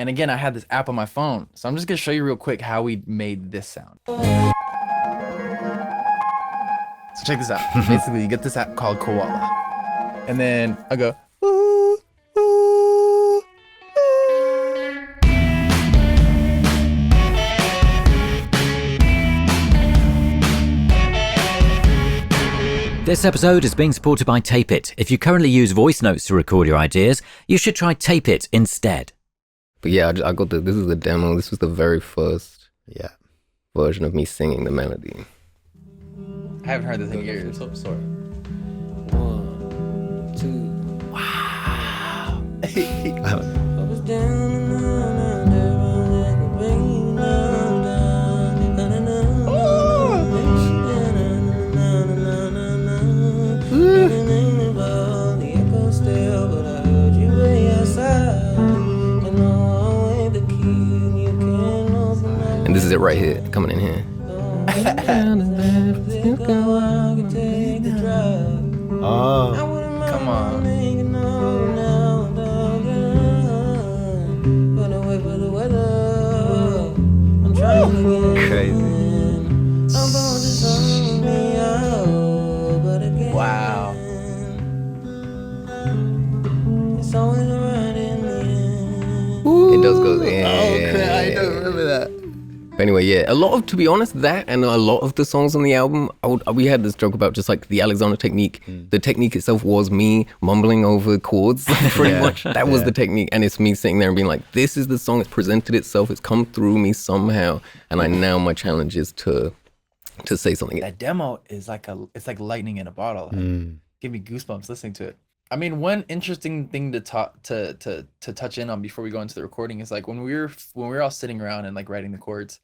And again, I had this app on my phone. So I'm just gonna show you real quick how we made this sound. So check this out. Basically, you get this app called Koala. And then I go, ooh, ooh, ooh. This episode is being supported by Tape It. If you currently use voice notes to record your ideas, you should try Tape It instead. But yeah, I got this is the demo. This was the very first version of me singing the melody. I haven't heard this in years. Top sorry. 1, 2. Wow. I haven't. I was down and out and down like a rain the echo still, but I heard you way outside. And now I wave the key and you can't open up. And this is it right here, coming in here. Come on. Crazy. Wow. It does go there. Oh, crap. I don't remember that. But anyway, yeah, to be honest, that and a lot of the songs on the album, we had this joke about just like the Alexander technique. The technique itself was me mumbling over chords, pretty much. That was the technique. And it's me sitting there and being like, this is the song, it's presented itself, it's come through me somehow. And my challenge is to say something. That demo is it's like lightning in a bottle. Give me goosebumps listening to it. I mean, one interesting thing to touch in on before we go into the recording is like when we were all sitting around and like writing the chords,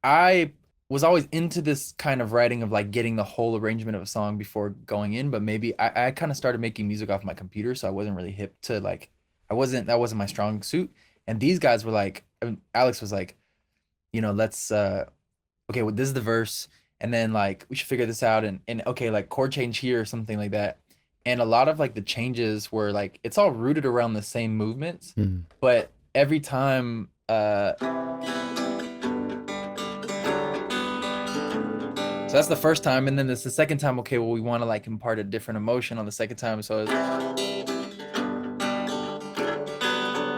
I was always into this kind of writing of like getting the whole arrangement of a song before going in, but maybe I kind of started making music off my computer, so I wasn't really hip to like that wasn't my strong suit. And these guys were like, Alex was like, let's okay, well, this is the verse, and then like we should figure this out, and okay, like chord change here or something like that. And a lot of like the changes were like, it's all rooted around the same movements, but every time, so that's the first time. And then this the second time, okay, well, we want to like impart a different emotion on the second time. So it's,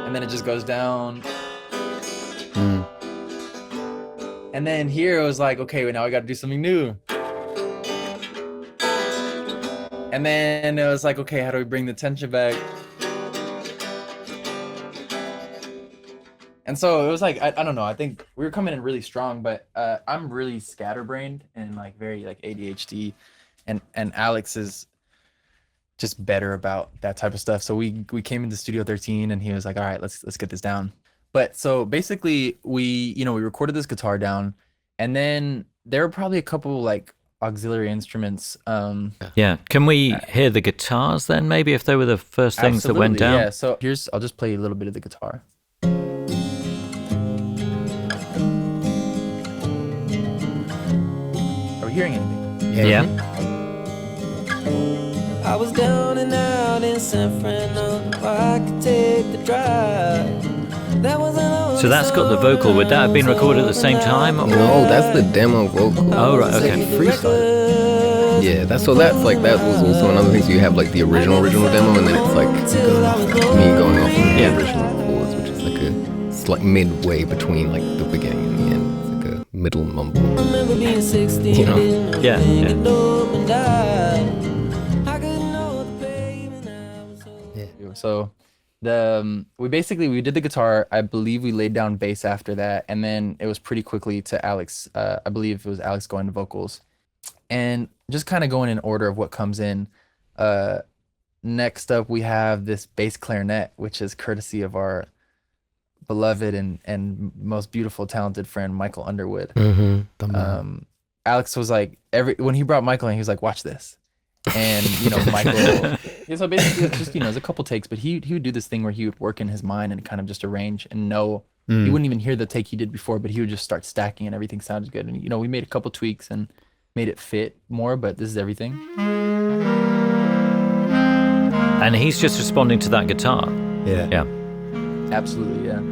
and then it just goes down. And then here it was like, okay, well, now I got to do something new. And then it was like, okay, how do we bring the tension back? And so it was like, I don't know, I think we were coming in really strong, but I'm really scatterbrained and like very like ADHD, and Alex is just better about that type of stuff. So we came into Studio 13 and he was like, all right, let's get this down. But so basically we recorded this guitar down, and then there were probably a couple like auxiliary instruments. Can we hear the guitars then, maybe, if they were the first things that went down? Yeah, so I'll just play a little bit of the guitar. Are we hearing anything? Yeah. I was down and out in San Fernando. I could take the drive. So that's got the vocal. Would that have been recorded at the same time? Or? No, that's the demo vocal. Oh, right, okay. Freestyle. Yeah, that was also another thing. So you have like the original demo, and then it's like me going off of the original chords, which is like it's like midway between like the beginning and the end. It's like a middle mumble. Yeah. So we did the guitar. I believe we laid down bass after that, and then it was pretty quickly to Alex. I believe it was Alex going to vocals, and just kind of going in order of what comes in. Next up, we have this bass clarinet, which is courtesy of our beloved and most beautiful, talented friend Michael Underwood. Alex was like, when he brought Michael in, he was like, watch this. And Michael, so basically it's just it's a couple takes, but he would do this thing where he would work in his mind and kind of just arrange and know. He wouldn't even hear the take he did before, but he would just start stacking and everything sounded good. And we made a couple tweaks and made it fit more, but this is everything. And he's just responding to that guitar. Yeah. Absolutely, yeah.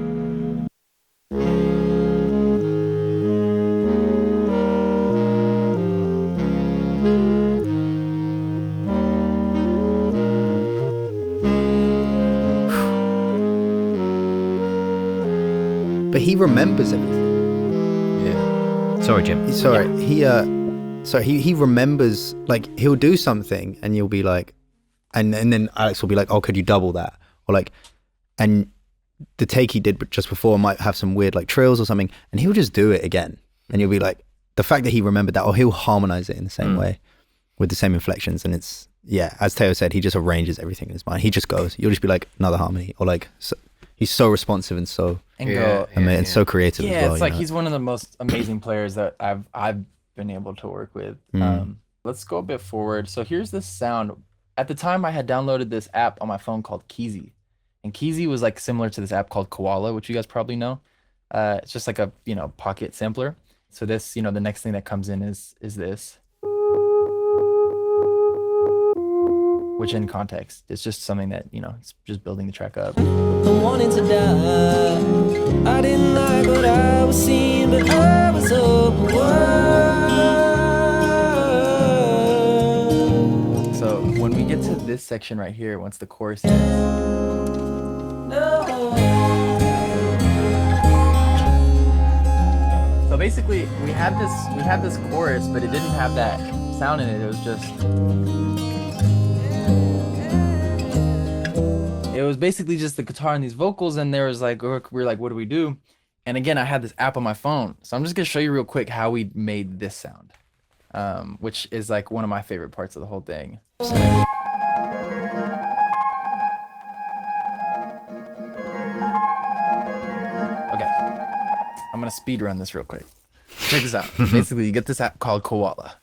but he remembers everything. Yeah. Sorry, Jim. Sorry, he remembers, like, he'll do something and you'll be like, and then Alex will be like, oh, could you double that? Or like, and the take he did just before might have some weird like trills or something, and he'll just do it again. And you'll be like, the fact that he remembered that, or he'll harmonize it in the same way with the same inflections. And it's, yeah, as Teo said, he just arranges everything in his mind. He just goes, you'll just be like, another harmony, or like, so, he's so responsive and so, and so creative as well. It's like he's one of the most amazing players that I've been able to work with. Let's go a bit forward. So here's this sound. At the time, I had downloaded this app on my phone called Keezy. And Keezy was like similar to this app called Koala, which you guys probably know. It's just like a, pocket sampler. So this, the next thing that comes in is this. Which in context, it's just something that, it's just building the track up. I'm wanting to die. I didn't like what I was seeing, but I was open wide. So when we get to this section right here, once the chorus hits, so basically we had this chorus, but it didn't have that sound in it. It was basically just the guitar and these vocals, and there was like, we're like, what do we do? And again, I had this app on my phone, so I'm just gonna show you real quick how we made this sound, which is like one of my favorite parts of the whole thing. Okay, I'm gonna speed run this real quick. Check this out. Basically, you get this app called Koala,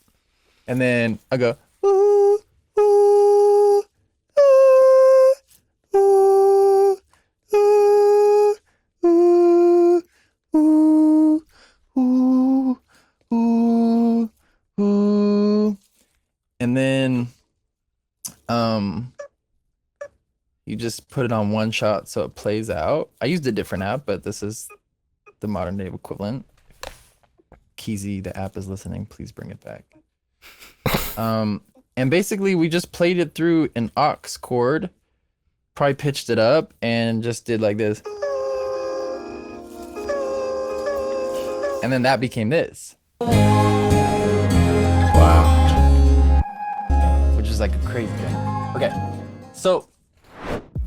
and then I go, ooh, ooh, ooh, ooh, ooh, ooh, ooh, ooh, ooh, and then you just put it on one shot so it plays out. I used a different app, but this is the modern day equivalent. Keezy, the app is listening, please bring it back. And basically we just played it through an aux chord, probably pitched it up and just did like this. And then that became this. Wow. Which is like a crazy thing. Okay, so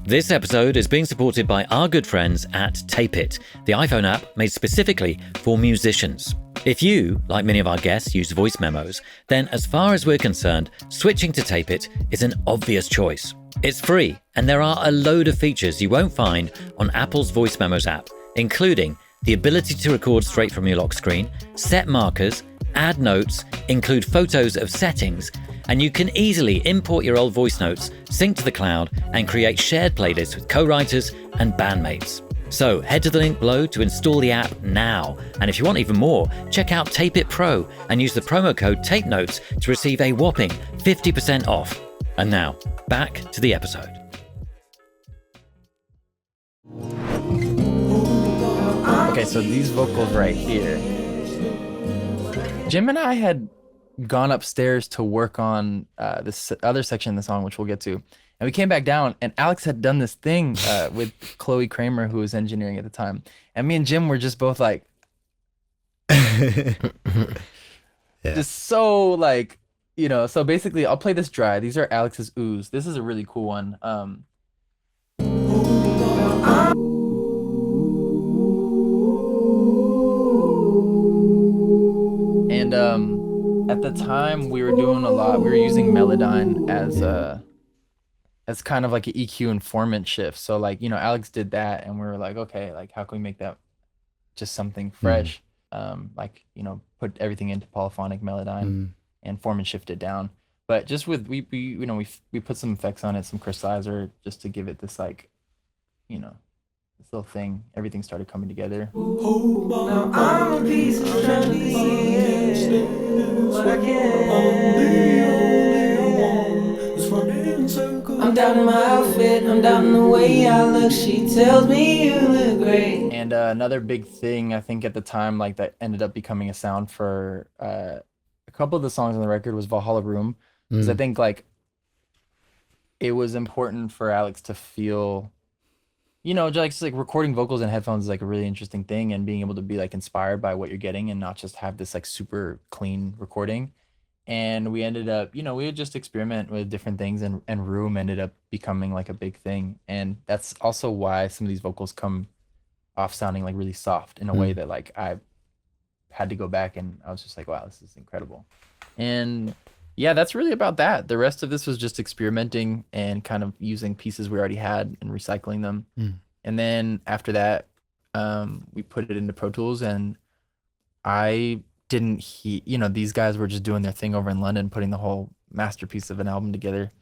This episode is being supported by our good friends at Tape It, the iPhone app made specifically for musicians. If you, like many of our guests, use voice memos, then as far as we're concerned, switching to Tape It is an obvious choice. It's free, and there are a load of features you won't find on Apple's Voice Memos app, including the ability to record straight from your lock screen, set markers, add notes, include photos of settings, and you can easily import your old voice notes, sync to the cloud, and create shared playlists with co-writers and bandmates. So head to the link below to install the app now. And if you want even more, check out Tape It Pro and use the promo code TAPENOTES to receive a whopping 50% off. And now, back to the episode. okay, so these vocals right here. Jim and I had gone upstairs to work on this other section of the song, which we'll get to. And we came back down, and Alex had done this thing with Chloe Kramer, who was engineering at the time. And me and Jim were just both like, just so like, so basically I'll play this dry. These are Alex's oohs. This is a really cool one. And at the time we were doing a lot, we were using Melodyne as kind of like an EQ informant shift. So like, Alex did that and we were like, okay, like how can we make that just something fresh? Like, put everything into polyphonic Melodyne and form and shift it down. But just with, we put some effects on it, some crystallizer, just to give it this like, this little thing. Everything started coming together. Now I'm a piece of candy, but I can't. I'm down in my outfit, I'm down in the way I look. She tells me you look great. And another big thing I think at the time, like that ended up becoming a sound for a couple of the songs on the record was Valhalla Room, because I think like it was important for Alex to feel, you know, just like recording vocals in headphones is like a really interesting thing, and being able to be like inspired by what you're getting and not just have this like super clean recording. And we ended up, you know, we would just experiment with different things, and room ended up becoming like a big thing. And that's also why some of these vocals come off sounding like really soft in a way that like I had to go back and I was just like, wow, this is incredible. And yeah, that's really about that. The rest of this was just experimenting and kind of using pieces we already had and recycling them. And then after that, we put it into Pro Tools, and I didn't you know, these guys were just doing their thing over in London, putting the whole masterpiece of an album together.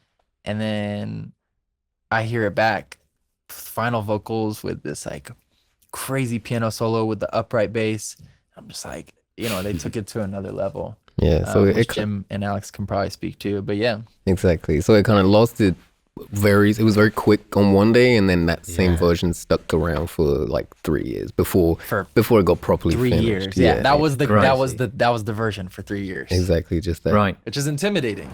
And then I hear it back, final vocals with this like crazy piano solo with the upright bass. I'm just like, you know, they took it to another level. Yeah, so which Jim and Alex can probably speak to, but yeah. exactly. So it kind of lost it. It was very quick on one day, and then that same version stuck around for like 3 years before it got properly 3 finished. years. Yeah, that was the Crazy. that was the version for 3 years. Exactly, just that. Right. Which is intimidating.